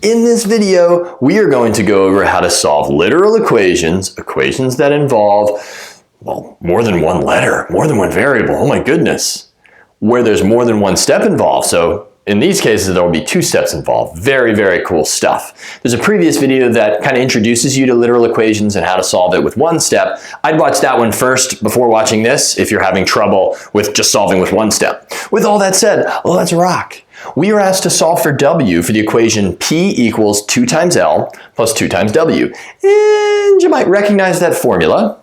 In this video, we are going to go over how to solve literal equations that involve, well, more than one letter, more than one variable, oh my goodness, where there's more than one step involved. So in these cases, there will be two steps involved. Very, very cool stuff. There's a previous video that kind of introduces you to literal equations and how to solve it with one step. I'd watch that one first before watching this if you're having trouble with just solving with one step. With all that said, let's rock. We are asked to solve for W for the equation P equals 2 times L plus 2 times W. And you might recognize that formula.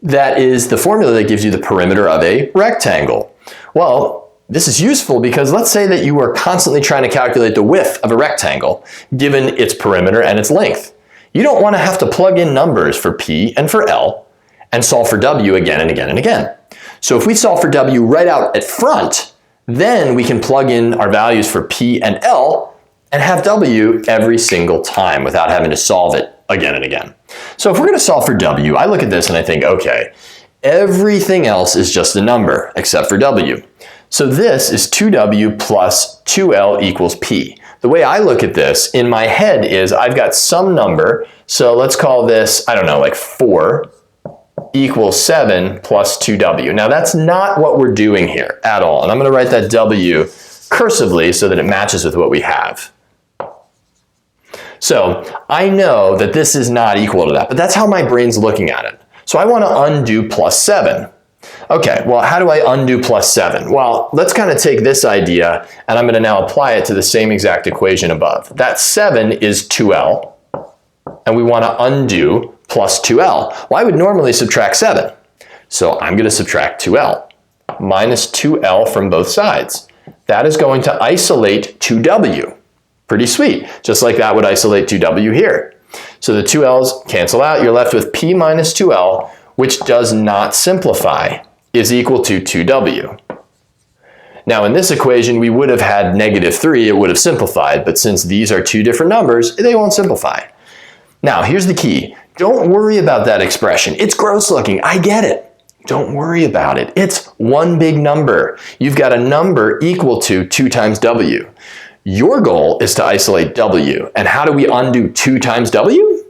That is the formula that gives you the perimeter of a rectangle. Well, this is useful because let's say that you are constantly trying to calculate the width of a rectangle given its perimeter and its length. You don't want to have to plug in numbers for P and for L and solve for W again and again and again. So if we solve for W right out at front, then we can plug in our values for P and L and have W every single time without having to solve it again and again. So if we're going to solve for W, I look at this and I think, okay, everything else is just a number except for W. So this is 2W plus 2L equals P. The way I look at this in my head is I've got some number, so let's call this, I don't know, like 4 equals 7 plus 2W. Now that's not what we're doing here at all, and I'm going to write that W cursively so that it matches with what we have. So I know that this is not equal to that, but that's how my brain's looking at it. So I want to undo plus 7. Okay, well, how do I undo plus 7? Well, let's kind of take this idea and I'm going to now apply it to the same exact equation above. That 7 is 2L, and we want to undo plus 2L. Well, I would normally subtract 7. So I'm going to subtract 2L minus 2L from both sides. That is going to isolate 2W. Pretty sweet. Just like that would isolate 2W here. So the 2L's cancel out. You're left with P minus 2L, which does not simplify, is equal to 2W. Now in this equation, we would have had -3, it would have simplified, but since these are two different numbers, they won't simplify. Now here's the key. Don't worry about that expression. It's gross looking, I get it. Don't worry about it. It's one big number. You've got a number equal to 2 times W. Your goal is to isolate W. And how do we undo 2 times W?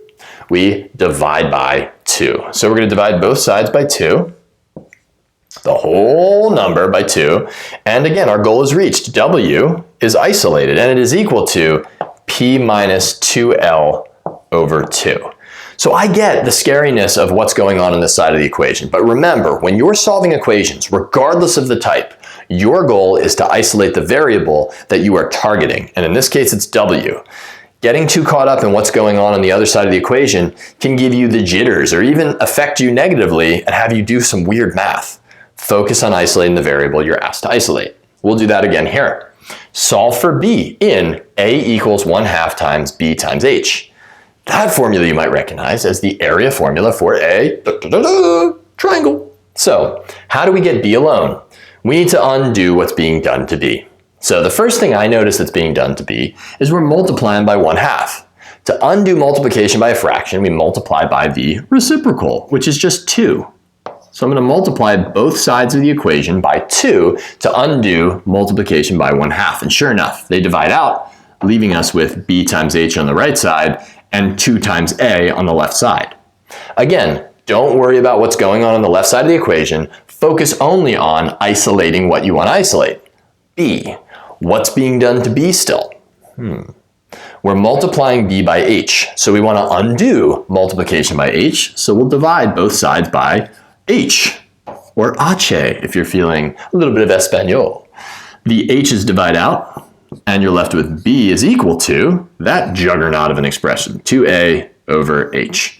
We divide by 2. So we're going to divide both sides by 2, the whole number by 2, and again, our goal is reached. W is isolated, and it is equal to P minus 2L over 2. So I get the scariness of what's going on this side of the equation, but remember, when you're solving equations, regardless of the type, your goal is to isolate the variable that you are targeting, and in this case, it's W. Getting too caught up in what's going on the other side of the equation can give you the jitters or even affect you negatively and have you do some weird math. Focus on isolating the variable you're asked to isolate. We'll do that again here. Solve for B in A equals 1/2 times B times H. That formula you might recognize as the area formula for a triangle. So how do we get B alone? We need to undo what's being done to B. So the first thing I notice that's being done to B is we're multiplying by 1/2. To undo multiplication by a fraction, we multiply by the reciprocal, which is just 2. So I'm going to multiply both sides of the equation by 2 to undo multiplication by 1/2. And sure enough, they divide out, leaving us with B times H on the right side and 2 times A on the left side. Again, don't worry about what's going on the left side of the equation. Focus only on isolating what you want to isolate. B. What's being done to B still? We're multiplying B by H, so we want to undo multiplication by H, so we'll divide both sides by H, or H if you're feeling a little bit of Espanol. The H's divide out, and you're left with B is equal to that juggernaut of an expression, 2A over H.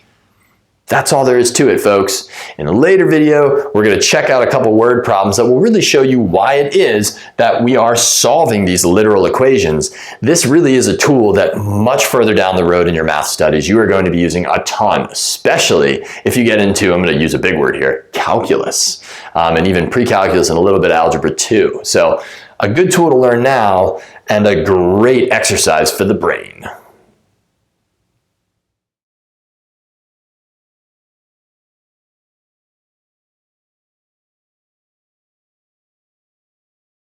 That's all there is to it, folks. In a later video, we're going to check out a couple word problems that will really show you why it is that we are solving these literal equations. This really is a tool that much further down the road in your math studies, you are going to be using a ton, especially if you get into, I'm going to use a big word here, calculus, and even pre-calculus and a little bit of algebra too. So a good tool to learn now and a great exercise for the brain.